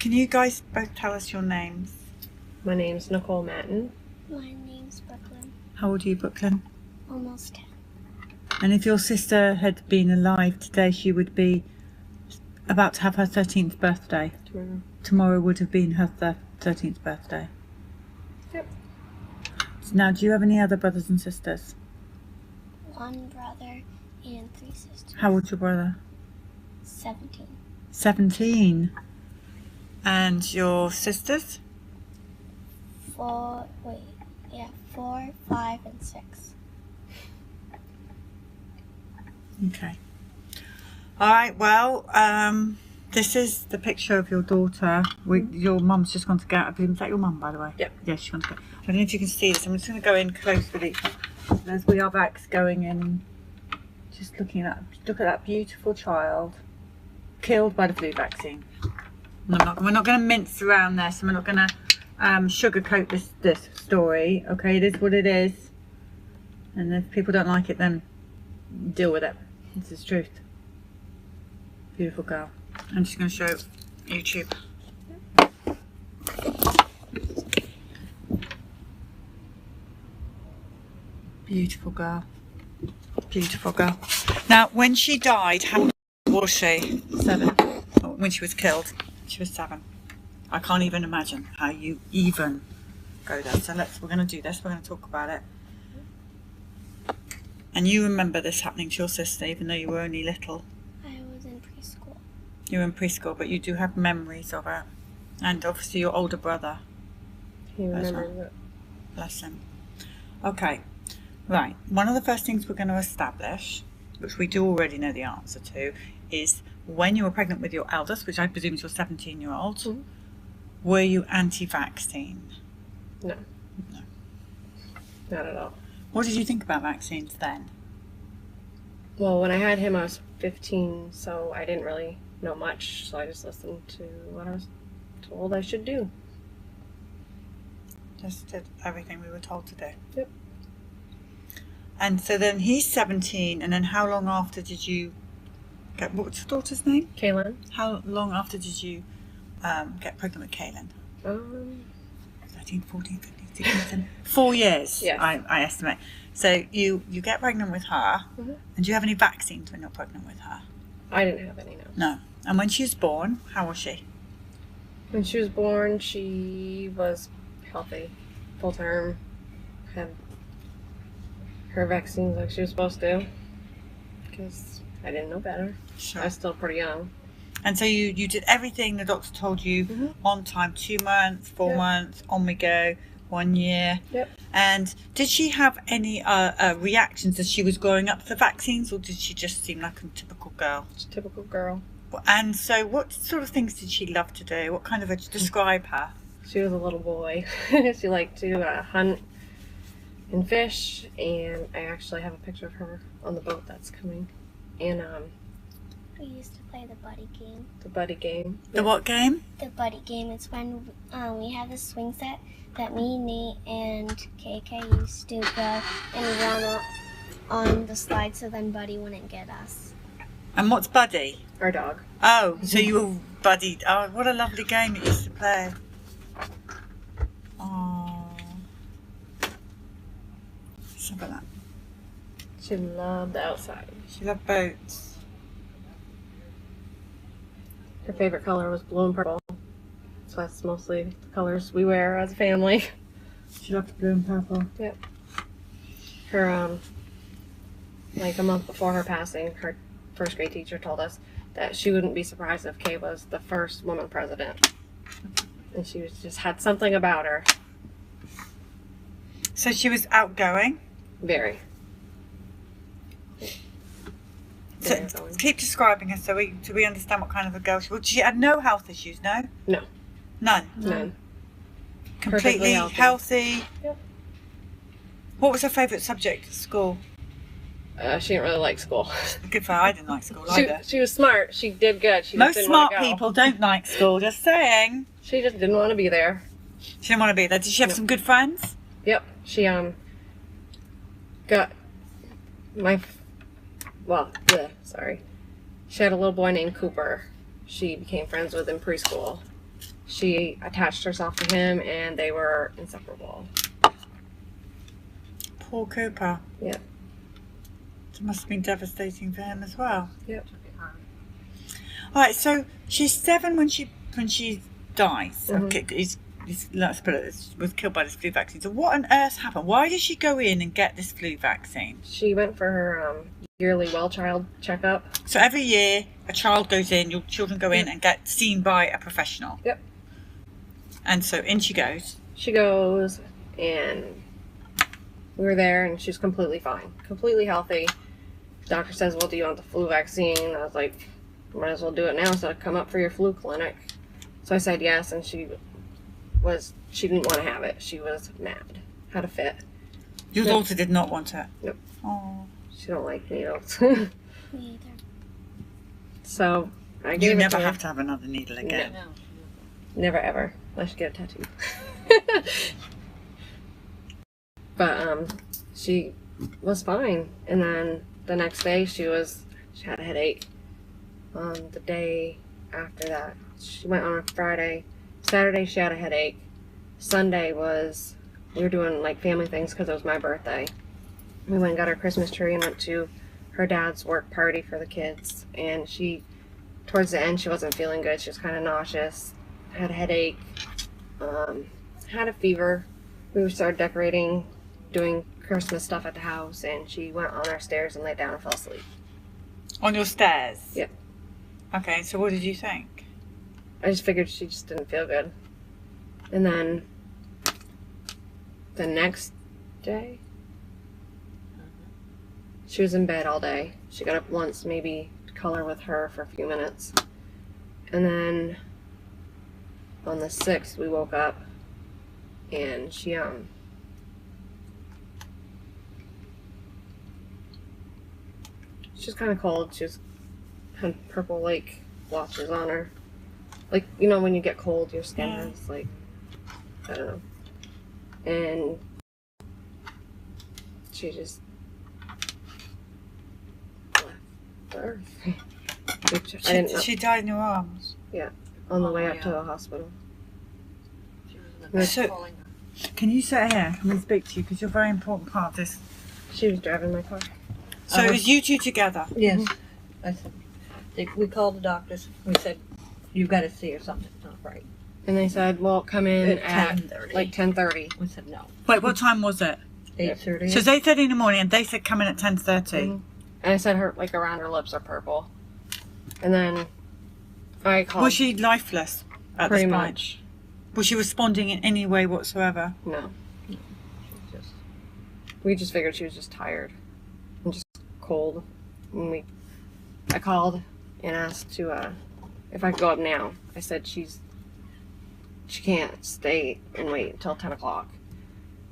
Can you guys both tell us your names? My name's Nicole Matten. My name's Brooklyn. How old are you, Brooklyn? Almost 10. And if your sister had been alive today, she would be about to have her 13th birthday. Tomorrow would have been her 13th birthday. Yep. Now, do you have any other brothers and sisters? One brother and 3 sisters. How old's your brother? 17. 17. And your sisters? 4, 5, and 6. Okay. All right, well, this is the picture of your daughter. Your mum's just gone to get out. Is that your mum, by the way? Yep. Yeah, she's gone to get. I don't know if you can see this. I'm just going to go in close with it. As we are Vaxxed going in, just look at that beautiful child killed by the flu vaccine. We're not going to mince around this, and we're not going to sugarcoat this story. Okay, it is what it is. And if people don't like it, then deal with it. This is truth. Beautiful girl. I'm just going to show YouTube. Beautiful girl. Beautiful girl. Now, when she died, how old was she? 7. When she was killed, she was 7. I can't even imagine how you even go there. So we're going to do this. We're going to talk about it. And you remember this happening to your sister, even though you were only little. I was in preschool. You were in preschool, but you do have memories of it. And obviously your older brother. He remembers it. Bless him. Okay. Right. One of the first things we're going to establish, which we do already know the answer to, is when you were pregnant with your eldest, which I presume is your 17-year-old, were you anti-vaccine? No. No. Not at all. What did you think about vaccines then? Well, when I had him, I was 15, so I didn't really know much, so I just listened to what I was told I should do. Just did everything we were told to do. Yep. And so then he's 17, and then how long after did you get, what's your daughter's name? Kaylynne? How long after did you get pregnant with Kaylynne? 13, 14, 15, 16, 17, 4 years, Yes. I estimate. So you get pregnant with her, and do you have any vaccines when you're pregnant with her? I didn't have any, no. No. And when she was born, how was she? When she was born, she was healthy, full term, had her vaccines like she was supposed to, because I didn't know better. Sure. I was still pretty young. And so you did everything the doctor told you on time, 2 months, 4 months, on we go, 1 year. Yep. And did she have any reactions as she was growing up to the vaccines, or did she just seem like a typical girl? She's a typical girl. And so what sort of things did she love to do? What kind of, describe her? She was a little boy. She liked to hunt and fish, and I actually have a picture of her on the boat that's coming. And We used to play the buddy game. the buddy game. The what game? The buddy game is when we have the swing set that me, Nate, and KK used to go and run up on the slide so then Buddy wouldn't get us. And what's Buddy? Our dog. Oh, so you were buddied. Oh, what a lovely game it used to play. Oh. Something like that. She loved the outside. She loved boats. Her favorite color was blue and purple. So that's mostly the colors we wear as a family. She loved blue and purple. Yep. Her, like a month before her passing, her first grade teacher told us that she wouldn't be surprised if Kay was the first woman president. And she just had something about her. So she was outgoing. Very. So Very outgoing. keep describing her so we understand what kind of a girl she was. She had no health issues, no? No. None. None. Completely Perfectly healthy. Yep. What was her favourite subject at school? She didn't really like school. Good for her. I didn't like school either. She was smart. She did good. She just Most didn't smart want to go. people don't like school, just saying. She just didn't want to be there. She didn't want to be there. Did she have some good friends? Yep. She got sorry. She had a little boy named Cooper. She became friends with in preschool. she attached herself to him, and they were inseparable. Poor Cooper. Yep. It must have been devastating for him as well. Yep. All right, so she's 7 when she dies. Mhm. Okay, let's put it, was killed by this flu vaccine. So what on earth happened? Why did she go in and get this flu vaccine? She went for her yearly well child checkup. So every year a child goes in, your children go in and get seen by a professional. Yep. And so in she goes. She goes, and we were there, and she's completely fine, completely healthy. The doctor says, well, do you want the flu vaccine? I was like, might as well do it now instead of come up for your flu clinic. So I said yes, and she didn't want to have it. She was mad, had a fit. Your daughter did not want it? Nope. Oh. She don't like needles. Me either. So I gave You it never to her. have to have another needle again. No. Never ever. Unless you get a tattoo. But she was fine, and then the next day she had a headache. The day after that, she went on a Friday. Saturday she had a headache. Sunday we were doing like family things because it was my birthday. We went and got our Christmas tree and went to her dad's work party for the kids. And towards the end, she wasn't feeling good. She was kind of nauseous, had a headache, had a fever. We started decorating, doing Christmas stuff at the house, and she went on our stairs and laid down and fell asleep. On your stairs? Yep. Okay, so what did you think? I just figured she just didn't feel good. And then the next day, she was in bed all day. She got up once, maybe to color with her for a few minutes. And then on the 6th, we woke up, and she she's kind of cold. She had purple like blotches on her. Like, you know, when you get cold, your skin is like, I don't know. And she just left the earth. Which I didn't know. She died in your arms? On the way up to the hospital. So, can you sit here? Can we speak to you? Because you're a very important part of this. She was driving my car. So it was you two together? Yes. I said, we called the doctors. We said, you've got to see her. Something's not right. And they said, well, come in at 10:30. like 10:30. We said no. Wait, what time was it? 8:30. So it's 8:30 in the morning and they said come in at 10:30. And I said around her lips are purple. And then I called. Was she lifeless at Pretty this point? much. Was she responding in any way whatsoever? No. Just, We just figured she was just tired and just cold. And I called and asked if I could go up now. I said she can't stay and wait until 10 o'clock.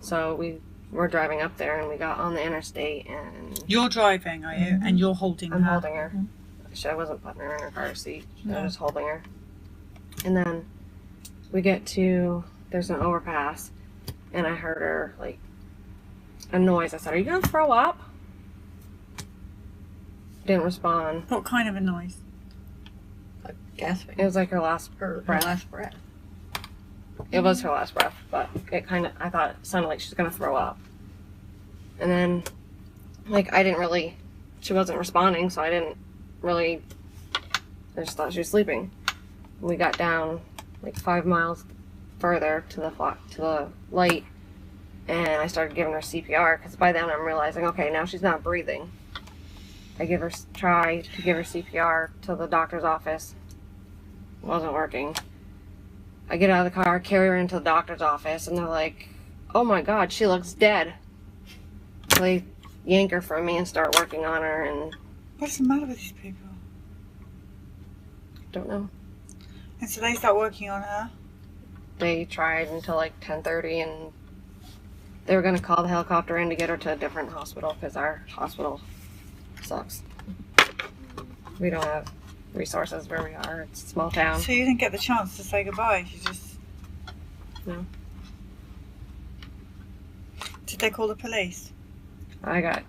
So we were driving up there, and we got on the interstate, and You're driving, are you? And you're holding I'm her? holding her. I wasn't putting her in her car seat. I No. was holding her. And then we get to, there's an overpass, and I heard her, like, a noise. I said, are you going to throw up? Didn't respond. What kind of a noise? like gasping. It was like her last Her breath. last breath. It was her last breath, but I thought it sounded like she was going to throw up. And then, like, she wasn't responding, so I just thought she was sleeping. We got down like 5 miles further to the light, and I started giving her CPR, because by then I'm realizing, okay, now she's not breathing. I tried to give her CPR to the doctor's office. It wasn't working. I get out of the car, carry her into the doctor's office, and they're like, oh my god, she looks dead. So they yank her from me and start working on her, and What's the matter with these people? don't know. And so they start working on her? They tried until like 10:30, and they were going to call the helicopter in to get her to a different hospital, because our hospital sucks. We don't have resources where we are. It's a small town. So you didn't get the chance to say goodbye? You just... No. Did they call the police? I got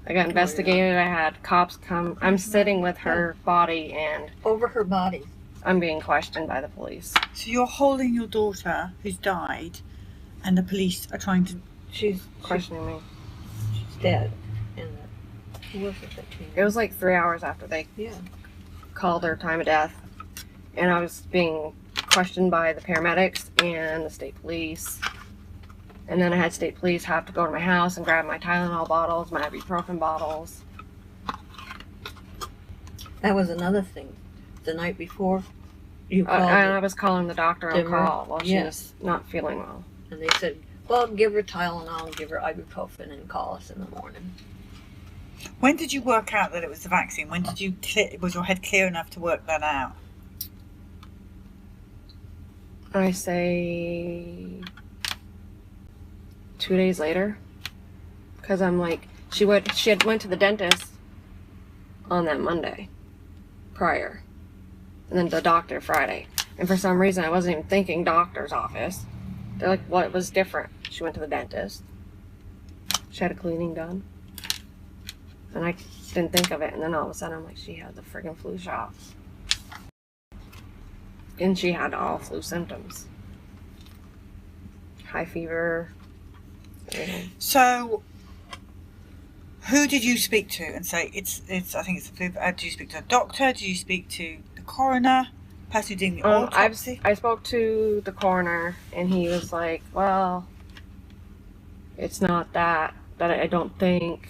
investigated. I had cops come. I'm sitting with her body, and Over her body. I'm being questioned by the police. So you're holding your daughter who's died, and the police are trying to. She's Questioning me. she's dead. And who was it that came? It was like 3 hours after they Yeah. called her time of death, and I was being questioned by the paramedics and the state police. And then I had state police have to go to my house and grab my Tylenol bottles, my ibuprofen bottles. That was another thing. The night before, you called And I was calling the doctor on Dimmer? call while she Yeah. was not feeling well. and they said, well, give her Tylenol, give her ibuprofen, and call us in the morning. When did you work out that it was the vaccine? When did you was your head clear enough to work that out? I say 2 days later, because I'm like, she had went to the dentist on that Monday prior, and then the doctor Friday. And for some reason, I wasn't even thinking doctor's office. They're like, what was different? She went to the dentist. She had a cleaning done. And I didn't think of it. And then all of a sudden, I'm like, she had the friggin' flu shot. And she had all flu symptoms. High fever. Everything. So, who did you speak to and say it's? I think it's the flu. Did you speak to a doctor? Did you speak to the coroner? Person who did the autopsy? I spoke to the coroner, and he was like, well, it's not that I don't think.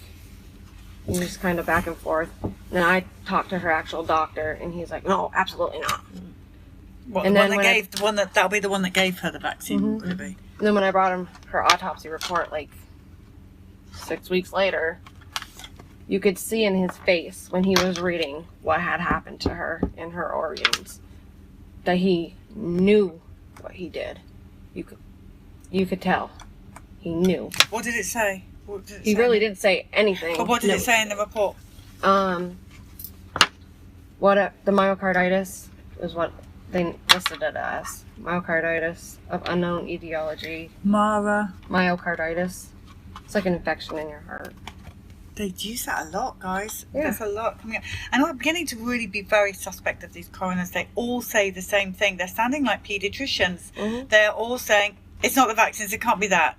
He was kind of back and forth. Then I talked to her actual doctor, and he's like, no, absolutely not. What, And the then one that when gave the one that'll be the one that gave her the vaccine. Mhm. Would it be? And then when I brought him her autopsy report, like 6 weeks later, you could see in his face when he was reading what had happened to her in her organs that he knew what he did. You could tell. He knew. What did it say? What did it He say? really didn't say anything. But what did it say in the report? The myocarditis is what they listed it as. Myocarditis of unknown etiology. Myocarditis. It's like an infection in your heart. They use that a lot, guys. Yeah. There's a lot coming up. And we're beginning to really be very suspect of these coroners. They all say the same thing. They're sounding like paediatricians. Mm-hmm. They're all saying, it's not the vaccines, it can't be that.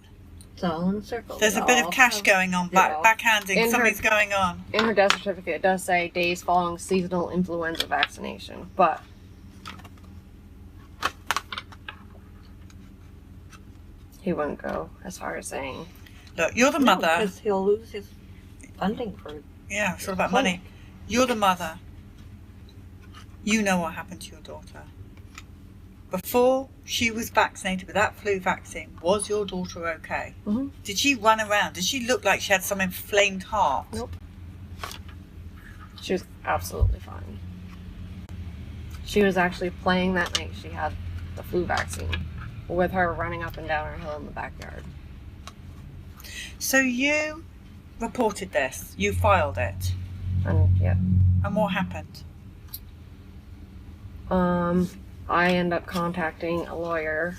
It's all in a circle. There's a bit of cash going on, backhanding, something's going on. In her death certificate, it does say days following seasonal influenza vaccination, but he wouldn't go as far as saying. Look, you're the mother. Because he'll lose his funding for Yeah, it's all about money. You're the mother. You know what happened to your daughter. Before she was vaccinated with that flu vaccine, was your daughter okay? Mhm. Did she run around? Did she look like she had some inflamed heart? Nope. She was absolutely fine. She was actually playing that night she had the flu vaccine with her running up and down her hill in the backyard. So you reported this. You filed it. And yeah. And what happened? I end up contacting a lawyer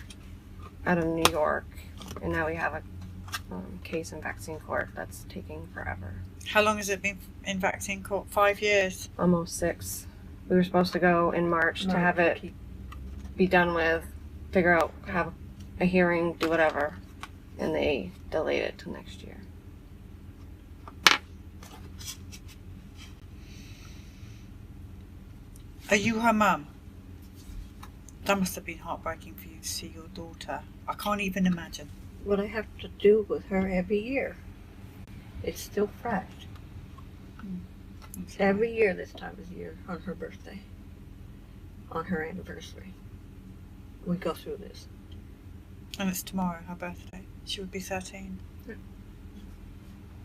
out of New York, and now we have a case in vaccine court that's taking forever. How long has it been in vaccine court? 5 years? Almost 6. We were supposed to go in March to have it be done with, figure out, have a hearing, do whatever, and they delayed it till next year. Are you her mum? That must have been heartbreaking for you to see your daughter. I can't even imagine. what I have to do with her every year. It's still fresh. Every year this time of year, on her birthday, on her anniversary, we go through this. And it's tomorrow, her birthday. She would be 13.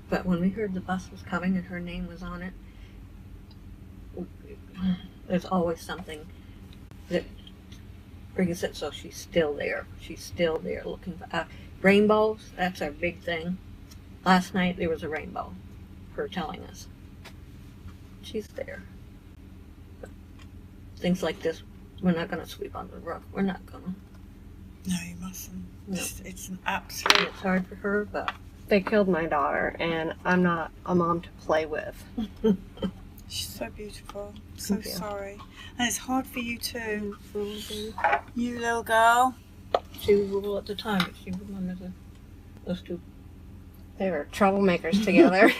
But when we heard the bus was coming and her name was on it, there's always something that brings it, so she's still there. She's still there looking for rainbows. That's our big thing. Last night there was a rainbow, her telling us. She's there. But things like this, we're not going to sweep under the rug. We're not going to. No, you mustn't. No. It's an absolute... It's hard for her, but They killed my daughter, and I'm not a mom to play with. She's so beautiful. So Thank you. sorry. And it's hard for you too. Mhm. You little girl. She was little at the time, but she remembers those two. They were troublemakers together.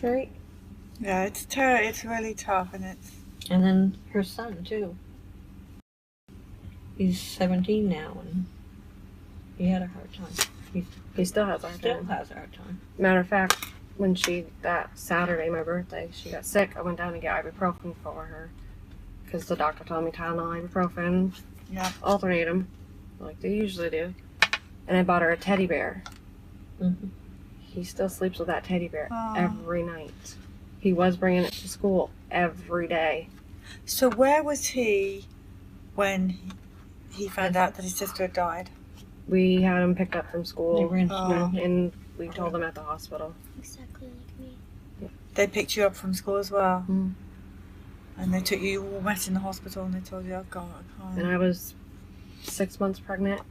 Right? Yeah, it's really tough, and it's And then her son too. He's 17 now, and he had a hard time. He still has a hard Still time. has a hard time. Matter of fact, when that Saturday, my birthday, she got sick, I went down to get ibuprofen for her. Because the doctor told me Tylenol, ibuprofen, yeah. alternate them, like they usually do. And I bought her a teddy bear. Mm-hmm. He still sleeps with that teddy bear Aw. every night. He was bringing it to school every day. So where was he when he found out that his sister had died? We had him picked up from They school, were in Oh. and we told him at the hospital. Exactly like me. They picked you up from school as well, Mm. and they took you all wet in the hospital, and they told you, "Oh God, I can't." And I was 6 months pregnant,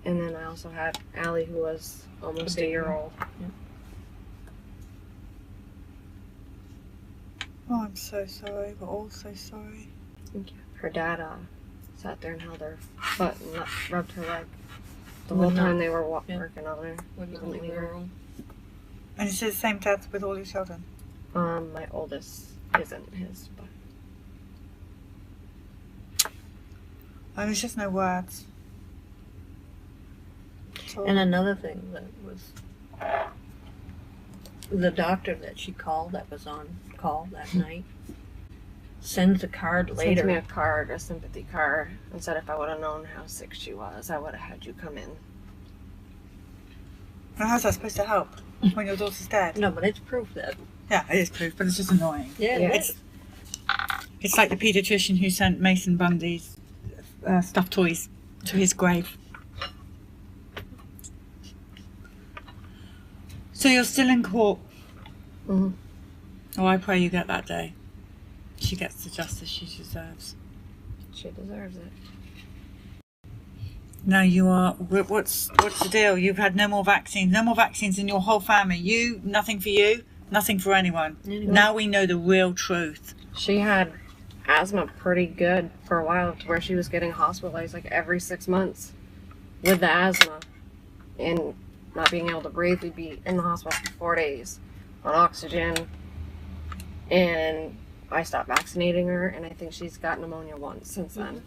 and then I also had Allie, who was almost a year old. Oh, I'm so sorry. We're all so sorry. Her dad sat there and held her foot and rubbed her leg the Would whole not- time they were yeah. working on her. Wouldn't Wouldn't leave leave her her. room. And it's the same dad with all your children. My oldest isn't his, but And there's just no words. So, And another thing that was the doctor that she called, that was on call that night, sends a card sent later. me a card, a sympathy card, and said if I would have known how sick she was, I would have had you come in. and how's that supposed to help when your daughter's dead? No, but it's proof that. Yeah, it is proof, but it's just annoying. Yeah, Yeah. it is. It's like the paediatrician who sent Mason Bundy's stuffed toys to his grave. So you're still in court. Mhm. Oh, I pray you get that day. She gets the justice she deserves. She deserves it. No, you are. What's the deal? You've had no more vaccines. No more vaccines in your whole family. You, nothing for you, nothing for anyone. Anyone. Now we know the real truth. She had asthma pretty good for a while, to where she was getting hospitalized like every 6 months with the asthma and not being able to breathe. We'd be in the hospital for 4 days on oxygen, and I stopped vaccinating her, and I think she's got pneumonia once since then.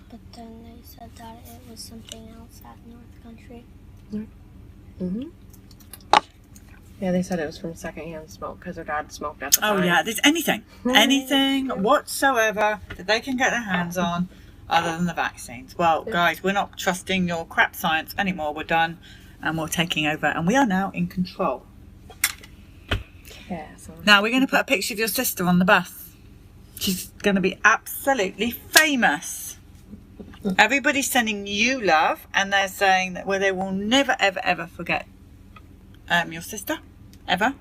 But then they said that it was something else at North Country. Mm-hmm. Yeah, they said it was from secondhand smoke because her dad smoked at the Oh time. yeah, there's anything whatsoever that they can get their hands on other than the vaccines. Well, Yeah. guys, we're not trusting your crap science anymore. We're done, and we're taking over, and we are now in control. Yeah, so Now we're going to put a picture of your sister on the bus. She's going to be absolutely famous. Everybody's sending you love, and they're saying that they will never, ever, ever forget your sister, ever.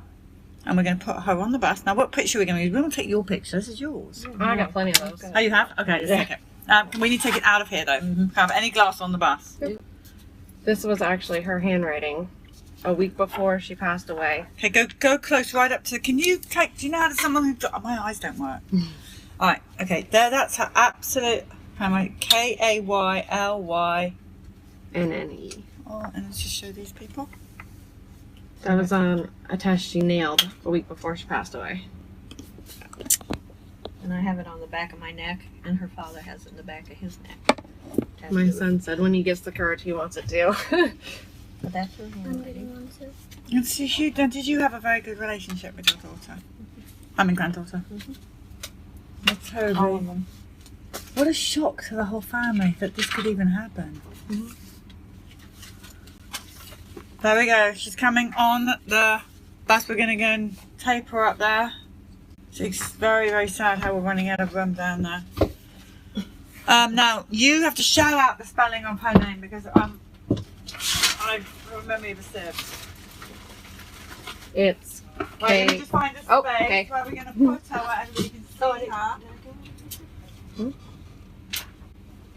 And we're going to put her on the bus. Now, what picture are we going to use? We won't take your picture. This is yours. I got plenty of those. Oh, you have? Okay, let's take it. We need to take it out of here, though. Have any glass on the bus. This was actually her handwriting a week before she passed away. Okay, go close right up to. Can you take? Do you know how to someone who? Oh, my eyes don't work. All right. Okay. There. That's her absolute. How am I? KAYLY. NNE. Oh, and let's just show these people. That was on a test she nailed a week before she passed away. And I have it on the back of my neck, and her father has it in the back of his neck. My Tattooed. son said when he gets the courage, he wants it too. But that's her I'm handwriting. getting one too. And so did you have a very good relationship with your daughter? I mean, granddaughter. That's All terrible. of them. What a shock to the whole family that this could even happen. There we go. She's coming on the bus. We're going to go and tape her up there. It's very, very sad how we're running out of room down there. Now, you have to shout out the spelling of her name because I remember the sibs. It's Right, let me K. just find a space Oh, okay. where we're going to put her where everybody can see her.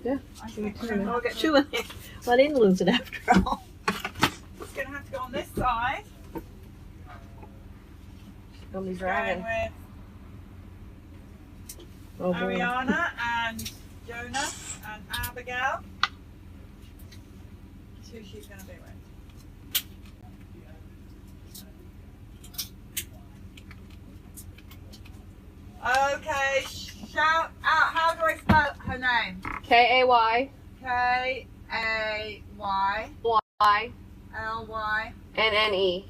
Yeah. I think we're Two in gonna- I'll get two in there. Well, I didn't lose it after all. It's going to have to go on this side. Nobody's going driving. with Oh, boy. Ariana and Jonah and Abigail. That's who she's going to be with. Okay, shout out. How do I spell her name? K-A-Y. K-A-Y Y. L-Y. N-N-E.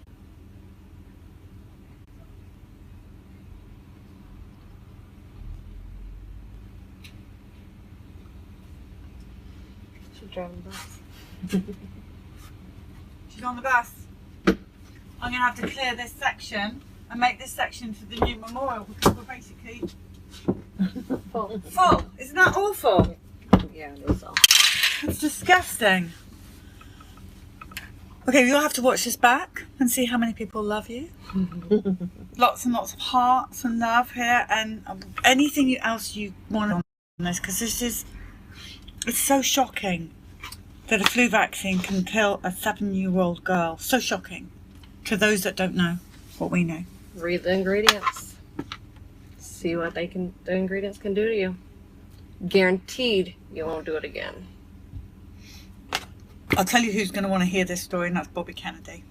She's driving the bus. She's on the bus. I'm going to have to clear this section and make this section to the new memorial because we're basically Full. full. Isn't that awful? Yeah, it is all. It's disgusting. Okay, you'll have to watch this back and see how many people love you. Lots and lots of hearts and love here, and anything else you want on this, because it's so shocking that a flu vaccine can kill a 7-year-old girl. So shocking to those that don't know what we know. Read the ingredients. See what the ingredients can do to you. Guaranteed you won't do it again. I'll tell you who's going to want to hear this story, and that's Bobby Kennedy.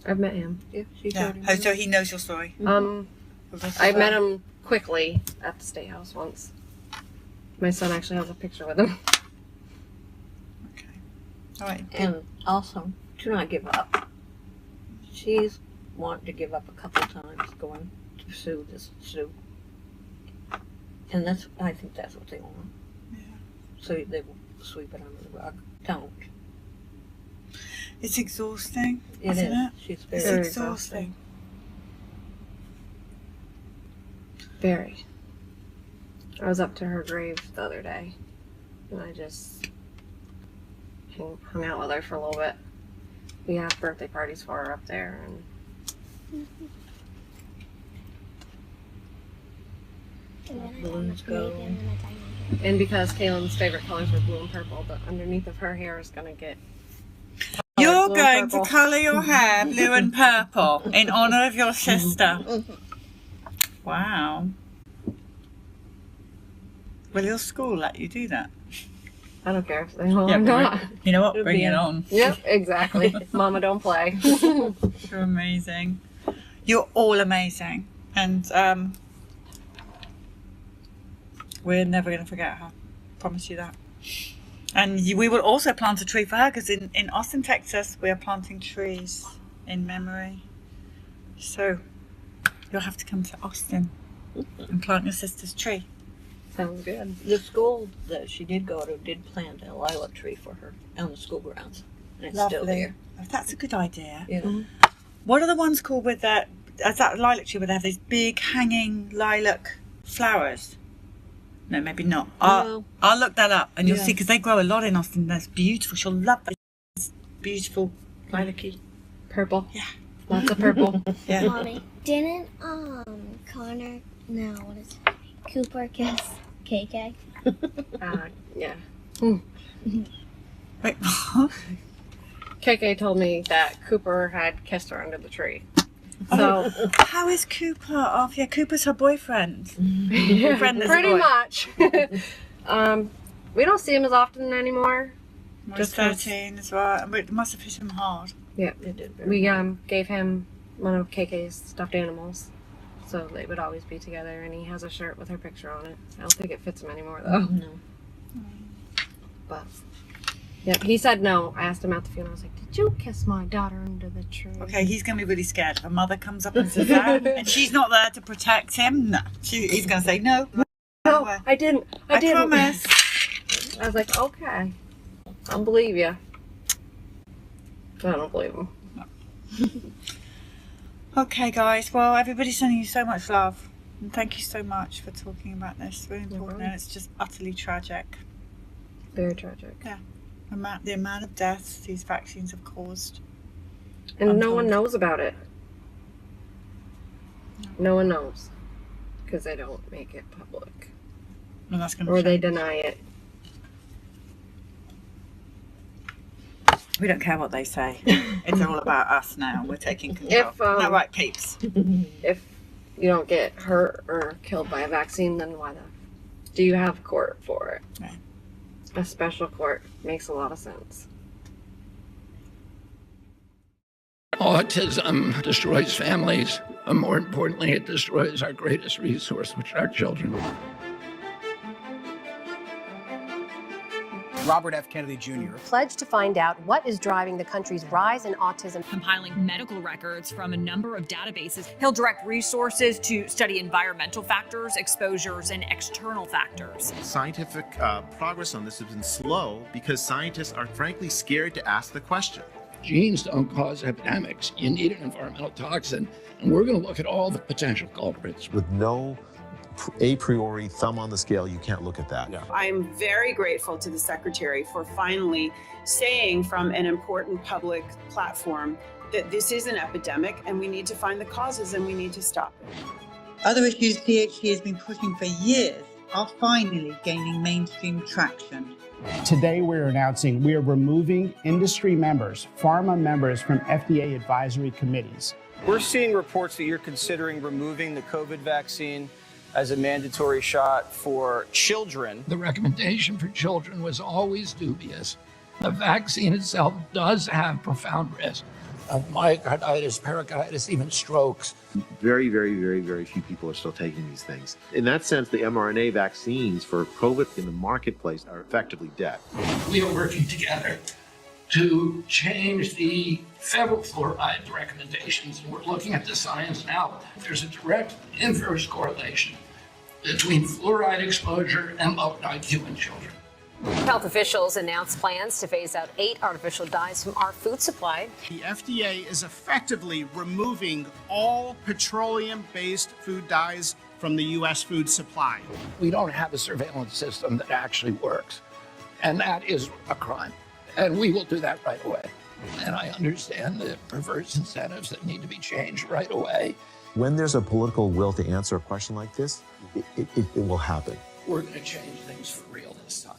I've met him. Yeah, she Yeah. told him. Oh, so he knows your story. I met him quickly at the State House once. My son actually has a picture with him. Okay. All right. And also, do not give up. She's wanted to give up a couple times going to sue this Sue. And I think that's what they want. Yeah. So they will sweep it under the rug. Don't. It's exhausting, It isn't is. it? She's It's very exhausting. Very. I was up to her grave the other day, and I just hung out with her for a little bit. We have birthday parties for her up there, and And then I Balloons got go. maybe I'm gonna tie my hair. and because Kaylynne's favorite colors are blue and purple, the underneath of her hair is gonna get. You're blue and going to purple. colour your hair blue and purple in honour of your sister. Wow. Will your school let you do that? I don't care if they will Yeah, or not. You know what? It'll Bring be it a- on. Yep, exactly. Mama, don't play. You're amazing. You're all amazing. And we're never going to forget her. Promise you that. And we will also plant a tree for her because in Austin, Texas, we are planting trees in memory. So you'll have to come to Austin and plant your sister's tree. Sounds good. The school that she did go to did plant a lilac tree for her on the school grounds. And it's still there. Oh, that's a good idea. Yeah. What are the ones called with that? Is that lilac tree where they have these big hanging lilac flowers? No, maybe not. No. I'll look that up and you'll Yeah. see because they grow a lot in Austin. That's beautiful. She'll love that. It's beautiful lilac-y. Purple. Yeah. Lots of purple. Yeah. Mommy, didn't Connor? No, what is it? Cooper kiss KK? Yeah. Wait. KK told me that Cooper had kissed her under the tree. So, How is Cooper off? Yeah, Cooper's her boyfriend. Friend that's a pretty boy. much. We don't see him as often anymore. He's Just 'cause- 13 as well. And it must have hit him hard. It did very We gave him one of KK's stuffed animals, so they would always be together. And he has a shirt with her picture on it. I don't think it fits him anymore though. No. But yep, he said no. I asked him at the funeral. I was like, "Did you kiss my daughter under the tree?" Okay, he's going to be really scared if a mother comes up and says that and she's not there to protect him. No. He's going to say, no. No, way. I didn't. I didn't. promise. I was like, okay, I'll believe you. I don't believe him. Okay, guys. Well, everybody's sending you so much love. And thank you so much for talking about this. It's really important problem. and it's just utterly tragic. Very tragic. The amount of deaths these vaccines have caused. And no Untold. one knows about it. No one knows. Because they don't make it public. And that's going Or to they deny it. We don't care what they say. It's all about us now. We're taking control. If, Isn't that right, peeps? If you don't get hurt or killed by a vaccine, then why do you have court for it? Right. A special court makes a lot of sense. Autism destroys families, and more importantly, it destroys our greatest resource, which are our children. Robert F. Kennedy Jr. pledged to find out what is driving the country's rise in autism. Compiling medical records from a number of databases. He'll direct resources to study environmental factors, exposures, and external factors. Scientific progress on this has been slow because scientists are frankly scared to ask the question. Genes don't cause epidemics. You need an environmental toxin, and we're going to look at all the potential culprits. With no a priori thumb on the scale, you can't look at that. No. I'm very grateful to the Secretary for finally saying from an important public platform that this is an epidemic and we need to find the causes and we need to stop it. Other issues CHC has been pushing for years are finally gaining mainstream traction. Today we're announcing we are removing industry members, pharma members from FDA advisory committees. We're seeing reports that you're considering removing the COVID vaccine as a mandatory shot for children. The recommendation for children was always dubious. The vaccine itself does have profound risk of myocarditis, pericarditis, even strokes. Very, very, very, very few people are still taking these things. In that sense, the mRNA vaccines for COVID in the marketplace are effectively dead. We are working together to change the federal fluoride recommendations, and we're looking at the science now. There's a direct inverse correlation between fluoride exposure and lower IQ in children. Health officials announced plans to phase out 8 artificial dyes from our food supply. The FDA is effectively removing all petroleum-based food dyes from the U.S. food supply. We don't have a surveillance system that actually works, and that is a crime. And we will do that right away. And I understand the perverse incentives that need to be changed right away. When there's a political will to answer a question like this, it will happen. We're going to change things for real this time.